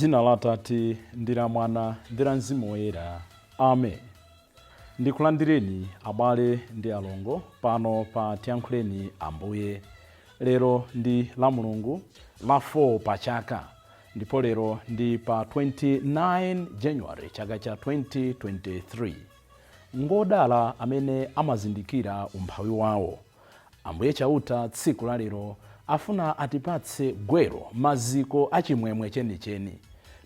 Mdzina la Atate ndi la Mwana ndi la Mzimu Woyera. Amen. Ndikulandireni abale ndi alongo pano pa Tiyankhuleni Ambuye. Lero ndi Lamulungu la 4 Pachaka. Ndipo lero ndi pa 29 January chaka cha 2023. Ngodala amene amazindikira umphawi wawo. Ambuye chauta tsiku la lero afuna atipatse gwero maziko achimwemwe chenicheni.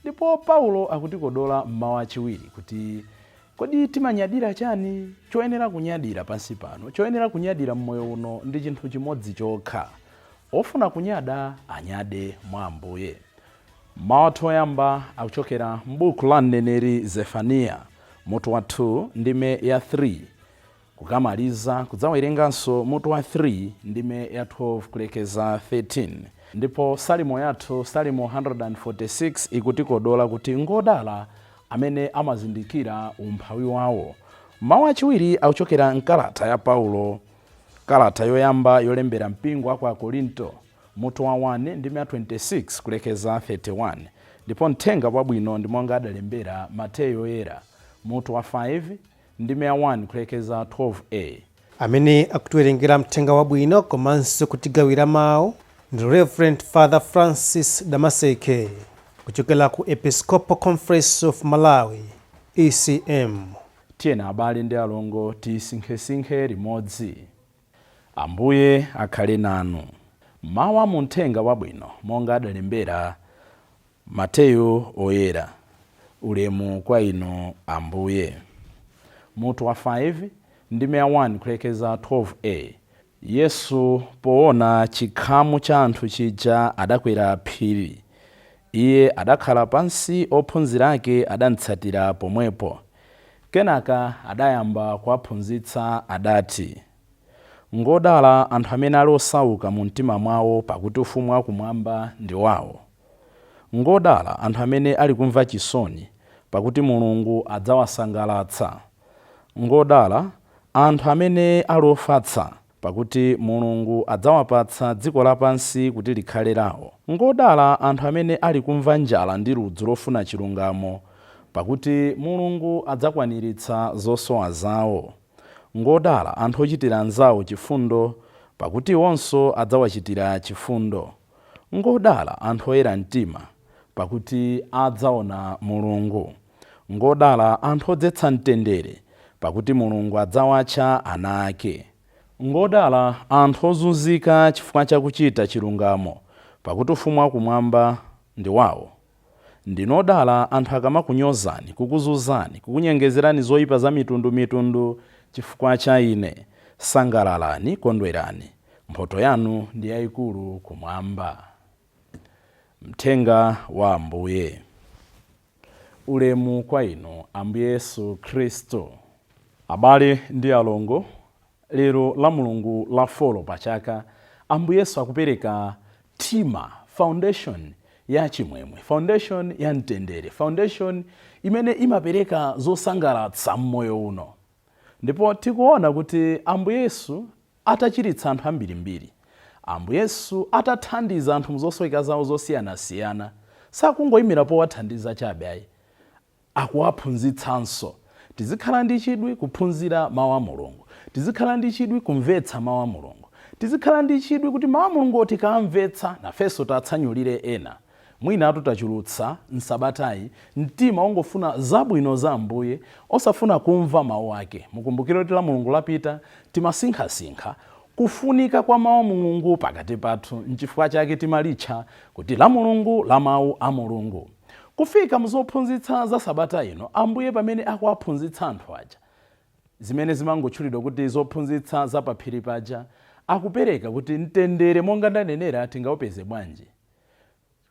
Ndipo Paulo akutikodola mmawa achiwiri kuti kodi timanyadira chani? Choyenera kunyadira pansi pano, choyenera kunyadira mmoyo uno ndi chinthu chimodzi chokha. Ofuna kunyada anyade mwa Ambuye. Mawu oyamba akuchokera m'buku la mneneri Zefaniya mutu wa 2 ndime ya 3. Kukamaliza kudzawerenganso mutu wa 3 ndime ya 12 kulekeza 13. Ndipo salimo yathu, salimo 146, ikutikodola kuti ngodala amene amazindikira umphawi wawo. Mawu achiwiri akuchokera mkalata ya Paulo, kalata yoyamba yolembera mpingo kwa Korinto mutu wa 1 ndime ya 26 kulekeza 31. Ndipo mthenga wabwino ndi monga adalembera Mateyu Oyera mutu wa 5 ndime ya 1 kulekeza 12a. Amene akutiwerengera mthenga wabwino komanso kutigawira mawu ndi Reverend Father Francis Damaseke kuchokera ku Episcopal Conference of Malawi, ECM. Tiyena abale ndi alongo tisinkhe limodzi. Ambuye akhale nanu. Mawu mu mthenga wabwino monga adalembera Mateyu Oyera. Ulemu kwa inu Ambuye. Mutu wa 5 ndime ya 1 kulekeza 12a. Yesu poona chikhamu cha anthu chija adakwera phiri. Iye adakhala pansi, ophunzira ake adantsatira pomwepo. Kenaka adayamba kuwaphunzitsa adati, ngodala anthu amene ali osauka mu mtima mwawo, pakuti ufumu wakumwamba ndi wawo. Ngodala anthu amene ali kumva chisoni, pakuti Mulungu adzawasangalatsa. Ngodala anthu amene ali ofatsa, pakuti Mulungu adzawapatsa dziko lapansi kuti likhale lawo. Ngodala anthu amene ali kumva njala ndi ludzu lofuna chilungamo, pakuti Mulungu adzakwaniritsa zosowa zawo. Ngodala anthu ochitira anzawo chifundo, pakuti iwonso adzawachitira chifundo. Ngodala anthu oyera mtima, pakuti adzaona Mulungu. Ngodala anthu odzetsa mtendere, pakuti Mulungu adzawatcha ana ake. Ngodala anthu ozunzika chifukwa chakuchita chilungamo, pakuti ufumu wakumwamba ndi wawo. Ndinodala anthu akamakunyozani, kukuzunzani, kukunyengezerani zoyipa za mitundu chifukwa cha ine. Sangalalani, kondwerani, mphotho yanu ndi yayikulu kumwamba. Mthenga wa Ambuye. Ulemu kwa inu Ambuye Yesu Kristo. Abale ndi alongo, lero Lamulungu la 4 Pachaka, Ambuye Yesu akupereka tima, foundation ya chimwemwe, foundation ya mtendere, foundation imene imapereka zosangalatsa mmoyo uno. Ndipo tikuona kuti Ambuye Yesu atachiritsa anthu ambirimbiri. Ambuye Yesu atathandiza anthu muzosoweka zawo zosiyanasiyana, sakungoyimira powathandiza chabe ayi, akuwaphunzitsanso. Tizikhala ndi chidwi kuphunzira mawu a Mulungu, tizikhala ndi chidwi kumvetsa mawu a Mulungu, tizikhala ndi chidwi kuti mawu a Mulungu tikamvetsa nafenso tatsanyulire ena. Mwina tachulutsa msabatayi mtima ongofuna zabwino za Ambuye, osafuna kumva mawu ake. Mukumbukire kuti Lamulungu lapita timasinkha kufunika kwa mawu a Mulungu pakati pathu, n'chifukwa chake timalitcha kuti Lamulungu la mawu a Mulungu. Kufika muzophunzitsa za sabata ino, Ambuye pamene akuwaphunzitsa anthu aja, zimene zimangotchulidwa kuti zophunzitsa za paphiri paja, akupereka kuti mtendere monga ndanenera tingaupeze bwanji.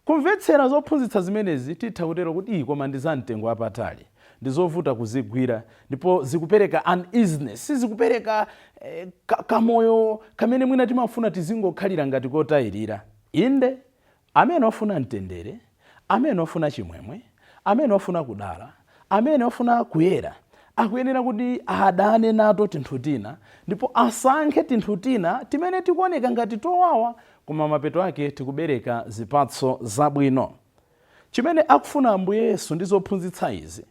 Kumvetsera zophunzitsa zimenezi titha kutero kuti koma ndi za mtengo wapatali, ndi zovuta kuzigwira, ndipo zikupereka uneasiness, sizikupereka kamoyo kamene mwina timafuna tizingokhalira ngati kotayirira. Inde amene ofuna mtendere, amene ofuna chimwemwe, amene ofuna kudala, amene ofuna kuyera, akuyenera kuti adane nato tinthu tina, ndipo asankhe tinthu tina timene tikuoneka ngati towawa, koma mapeto ake tikubereka zipatso zabwino. chimene akufuna Ambuye Yesu ndi zophunzitsa izi,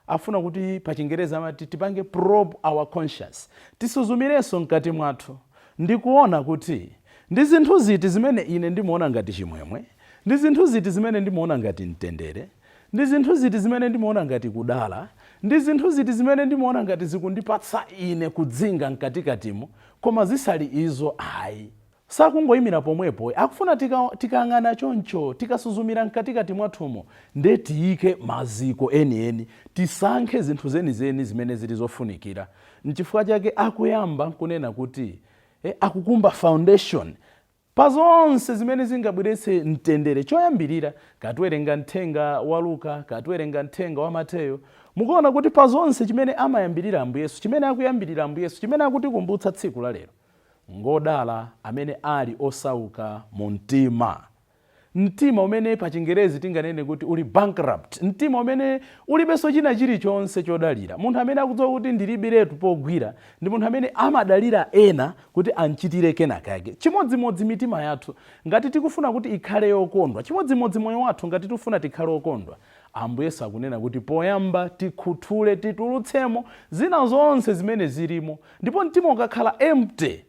afuna kuti pa Chingereza amati tipange probe our conscience, tisuzumirenso mkati mwathu ndi kuona kuti ndi zinthu ziti zimene ine ndimuona ngati chimwemwe, ndi zinthu ziti zimene ndimuona ngati mtendere, ndi zinthu ziti zimene ndimuona ngati kudala, ndi zinthu ziti zimene ndimuona ngati zikundipatsa ine kudzinga mkatikatimo, koma zisali izo ayi. Sakungoyimira pomwepo, akufuna tikang'ana choncho, tikasuzumira mkatikati mwathumo, nde tiyike maziko enieni, tisankhe zinthu zenizeni zimene zili zofunikira. N'chifukwa chake akuyamba kunena kuti akukumba foundation pa zonse zimene zingabweretse mtendere. Choyambirira katiwerenga mthenga wa Luka, katiwerenga mthenga wa Mateyo, mukuona kuti pa zonse chimene amayambirira Ambuye Yesu, chimene akuyambirira Ambuye Yesu, chimene akutikumbutsa tsiku la lero, ngodala amene ali osauka mu mtima. Mtima umene pa Chingerezi tinganene kuti uli bankrupt, mtima umene ulibenso china chilichonse chodalira. Munthu amene akudziwa kuti ndilibiretu pogwira ndi munthu amene amadalira ena kuti anchitire kena kake. Chimodzimodzi mitima yathu ngati tikufuna kuti ikhale yokondwa, chimodzimodzi moyo wathu ngati tikufuna tikhale okondwa, Ambuye Yesu akunena kuti poyamba tikhuthule, titulutsemo zina zonse zimene zilimo. Ndipo mtima ukakhala empty,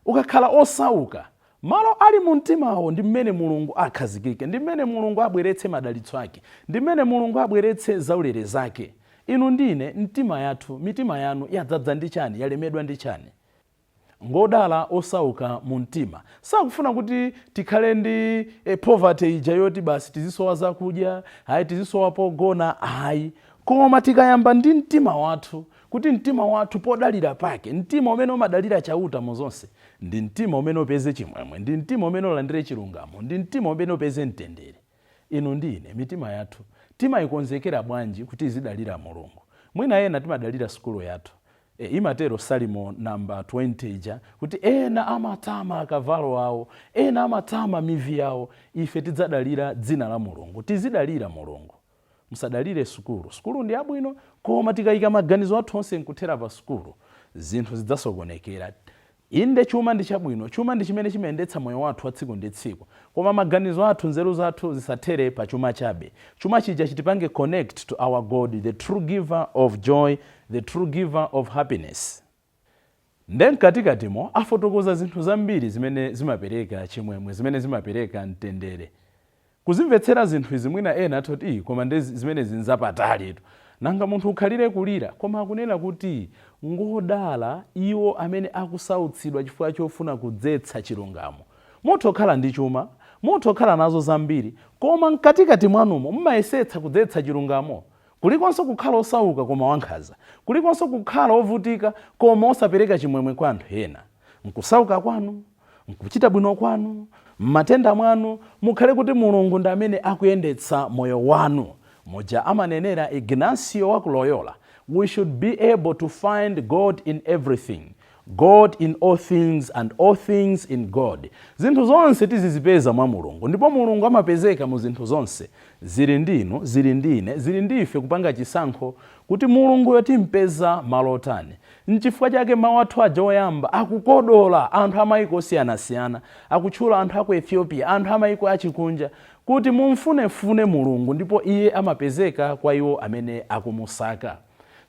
ukakhala osauka, malo ali mu mtimawo ndi mmene Mulungu akhazikike, ndi mmene Mulungu abweretse madalitso ake, ndi mmene Mulungu abweretse zaulere zake. Inu ndine mtima yathu, mitima yanu yadzadza ndi chani, yalemedwa ndi chani? Ngodala osauka mu mtima. Sakufuna kuti tikhale ndi poverty ija yoti basi tizisowa zakudya, hayi tizisowa pogona, hayi. Koma tikayamba ndi mtima wathu, kuti mtima wathu podalira pake, mtima umene umadalira chauta muzonse, ndi mtima umene upeze chimwemwe, ndi mtima umene ulandire chilungamo, ndi mtima umene upeze mtendere. Inu ndine mitima yathu timayikonzekera bwanji kuti izidalira Mulungu? Mwina ena timadalira sukulu yathu. Imatero Salimo namba 20 ija kuti ena amatama akavalo awo, ena amatama mivi yawo. Ife tidzadalira dzina la Mulungu, tizidalira Mulungu. Musadalire sukulu. Sukulu ndi abwino, koma tikayika maganizo athu onse nkuthera pa sukulu, zinthu zidzasokonekera. Inde chuma ndi chabwino, chuma ndi chimene chimayendetsa moyo wathu wa tsiku ndi tsiku, koma maganizo athu, nzeru zathu zisathere pa chuma chabe. Chuma chija chitipange connect to our God, the true giver of joy, the true giver of happiness. Then katikatimo afotokoza zinthu zambiri zimene zimapereka chimwemwe, zimene zimapereka mtendere. Kuzimvetsera zinthu izi mwina ena atoti koma ndi zimene zinzapatali, nanga munthu ukhalire kulira, koma akunena kuti ngodala iwo amene akusautsidwa chifukwa chofuna kudzetsa chilungamo. Muthu okhala ndi chuma, muthu okhala nazo zambiri, koma mkatikati mwanumo mmayesetsa kudzetsa chilungamo. Kulikonso kukhala osauka koma wankhaza, kulikonso kukhala ovutika koma osapereka chimwemwe kwa anthu ena. Nkusauka kwanu, nkuchita bwino kwanu, matenda mwanu, mukhale kuti Mulungu ndi amene akuyendetsa moyo wanu. Moja amanenera Ignacio wa Loyola, we should be able to find God in everything, God in all things and all things in God. Zinthu zonse tizizipeza mwa Mulungu, ndipo Mulungu amapezeka mu zinthu zonse. Zili ndinu, zili ndine, zili ndife kupanga chisankho kuti Mulungu yotimpeza malotani. Nchifukwa chake mawu athu aja oyamba akukodola anthu amayiko osiyanasiyana, akutchula anthu aku Ethiopia, anthu amayiko achikunja, kuti mumfunefune Mulungu ndipo iye amapezeka kwa iwo amene akumusaka.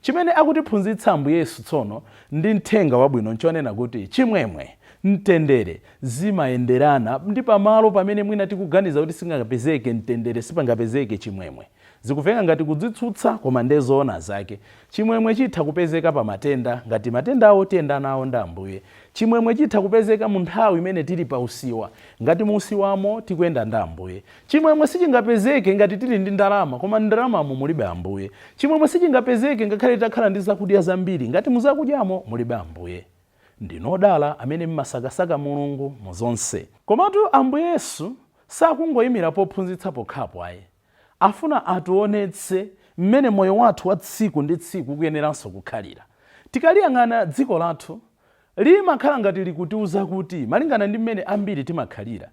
Chimene akutiphunzitsa Ambuye Yesu tsono ndi mthenga wabwino nchonena kuti chimwemwe, mtendere zimayenderana ndi pamalo pamene mwina tikuganiza kuti singapezeke mtendere, sipangapezeke chimwemwe. Zikufeka ngati kudzitsutsa koma ndezoona zake. Chimwemwe chitha kupezeka pa matenda, ngati matenda awo tiyenda nawo ndi Ambuye. Chimwemwe chitha kupezeka mu nthawi imene tili pa usiwa, ngati mu usiwamo tikuyenda ndi Ambuye. Chimwemwe sichingapezeke ngati tili ndi ndalama, koma ndalamamo mulibe Ambuye. Chimwemwe sichingapezeke ngakhale takhala ndi zakudya zambiri, ngati muzakudyamo mulibe Ambuye. Ndinodala amene mmasakasaka Mulungu mu zonse. Komatu Ambuye Yesu sakungoyimira pophunzitsa pokhapo ayi. Afuna atuonetse mmene moyo wathu wa tsiku ndi tsiku kuyeneranso kukhalira. Tikaliyang'ana dziko lathu limakhala ngati likutiuza kuti malingana ndi mmene ambiri timakhalira,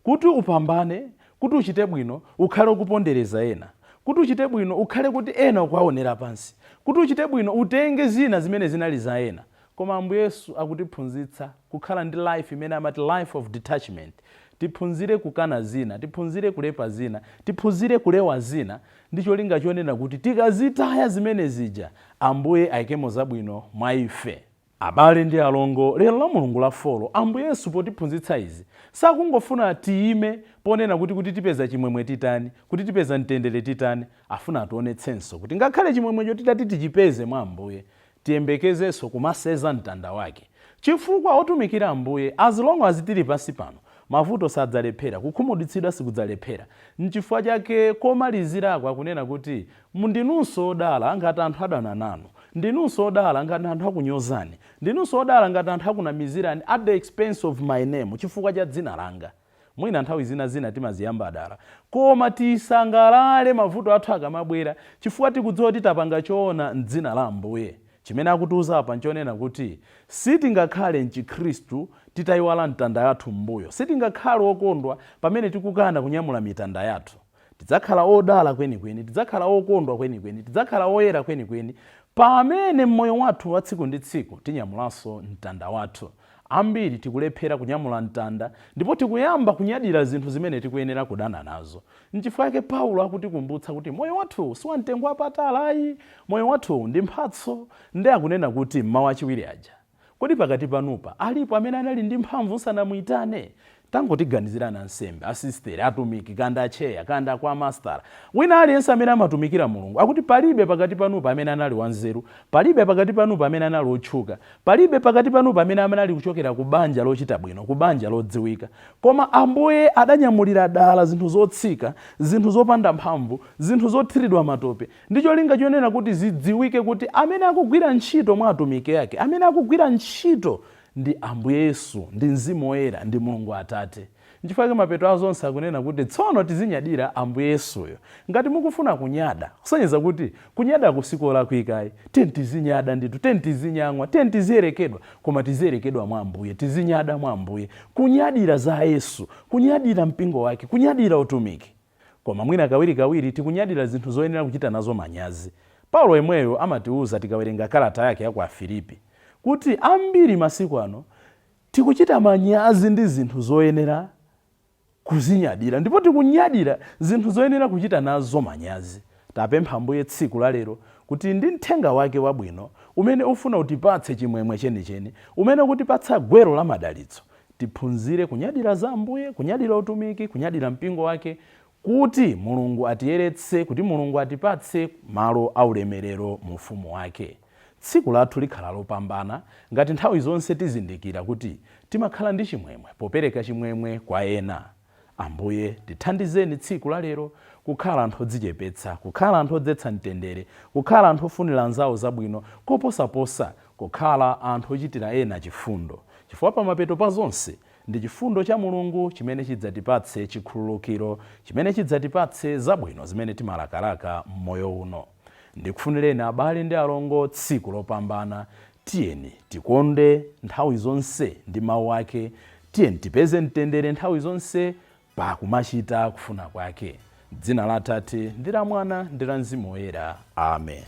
kuti upambane, kuti uchite bwino, ukhale kupondereza ena, kuti uchite bwino ukhale kuti ena ukwaonera pansi, kuti uchite bwino utenge zina zimene zinali za ena. Koma Ambuye Yesu akutiphunzitsa kukhala ndi life imene amati life of detachment. tiphunzire kukana zina, tiphunzire kulepa zina, tiphunzire kulewa zina, ndi cholinga chonena kuti tikazitaya zimene zija Ambuye ayikemo zabwino mwa ife. Abale ndi alongo, lero la Mulungu la folo, Ambuye Yesu potiphunzitsa izi sakungofuna tiyime ponena kuti tipeza chimwemwe titani, kuti tipeza mtendere titani, afuna tionetsenso kuti ngakhale chimwemwecho titati tichipeze mwa Ambuye, tiyembekezenso kumaseza mtanda wake. Chifukwa otumikira Ambuye as long as tili pansi pano, mavuto sadzalephera, kukhumudwitsidwa sikudzalephera. N'chifukwa chake komalizirako akunena kuti ndinunso odala ngati anthu adana nanu, ndinunso odala ngati anthu akunyozani, ndinunso odala ngati anthu akunamizirani at the expense of my name, chifukwa cha dzina langa. Mwina nthawi zina timaziyamba dala, koma tisangalale mavuto athu akamabwera, chifukwa tikudziwa kuti tapanga choona m'dzina la Ambuye. Chimene akutiuza apa nchonena kuti sitingakhale mchikhristu titayiwala mtanda yathu m'mbuyo, sitingakhale okondwa pamene tikukana kunyamula mitanda yathu. Tidzakhala odala kwenikweni, tidzakhala okondwa kwenikweni, tidzakhala oyera kwenikweni pamene mmoyo wathu wa tsiku ndi tsiku tinyamulanso mtanda wathu. Ambiri tikulephera kunyamula mtanda ndipo tikuyamba kunyadira zinthu zimene tikuyenera kudana nazo. N'chifukwa chake Paulo akutikumbutsa kuti moyo wathu si wamtengo wapatali, moyo wathu ndi mphatso. Ndi akunena kuti mmawu achiwiri aja, kodi pakati panupa alipo amene anali ndi mphamvu sanamuyitane? Tangotiganizirana nsembe, asisteri, atumiki, kanda acheya, kanda kwa mastera, wina aliyense amene amatumikira Mulungu akuti palibe pakati panupa amene anali wanzeru, palibe pakati panupa amene anali otchuka, palibe pakati panupa amene anali kuchokera ku banja lochita bwino, ku banja lodziwika. Koma Ambuye adanyamulira dala zinthu zotsika, zinthu zopanda mphamvu, zinthu zothiridwa matope. Ndi cholinga chonena kuti zidziwike kuti amene akugwira ntchito mwa atumiki yake, amene akugwira ntchito ndi Ambuye Yesu, ndi Mzimu Woyera, ndi Mulungu Atate. N'chifukwa mapeto azonse akunena kuti tsono tizinyadira Ambuye Yesuyo. Ngati mukufuna kunyada, kusonyeza kuti kunyada kusikola kwikayi, tizinyada nditu, tizinyamwa, tiziyerekedwa, koma tiziyerekedwa mwa Ambuye, tizinyada mwa Ambuye, kunyadira za Yesu, kunyadira mpingo wake, kunyadira utumiki. Koma mwina kawiri tikunyadira zinthu zoyenera kuchita nazo manyazi. Paulo yemweyo amatiuza tikawerenga kalata yake ya kwa Filipi kuti ambiri masiku ano tikuchita manyazi ndi zinthu zoyenera kuzinyadira, ndipo tikunyadira zinthu zoyenera kuchita nazo manyazi. Tapempha Ambuye tsiku la lero kuti ndi mthenga wake wabwino umene ufuna utipatse chimwemwe chenicheni, umene ukutipatsa gwero la madalitso, tiphunzire kunyadira za Ambuye, kunyadira utumiki, kunyadira mpingo wake, kuti Mulungu atiyeretse, kuti Mulungu atipatse malo aulemerero mu ufumu wake. Tsiku lathu likhala lopambana ngati nthawi zonse tizindikira kuti timakhala ndi chimwemwe popereka chimwemwe kwa ena. Ambuye tithandizeni tsiku la lero kukhala anthu odzichepetsa, kukhala anthu odzetsa mtendere, kukhala anthu ofunira anzawo zabwino, koposaposa kukhala anthu ochitira ena chifundo. Chifukwa pa mapeto pa zonse ndi chifundo cha Mulungu chimene chidzatipatse chikhululukiro, chimene chidzatipatse zabwino zimene timalakalaka m'moyo uno. Ndikufunireni abale ndi alongo tsiku lopambana. Tiyeni tikonde nthawi zonse ndi mawu ake, tiyeni tipeze mtendere nthawi zonse pa kumachita kufuna kwake. Dzina la Atate ndi la Mwana ndi la Mzimu Woyera. Amen.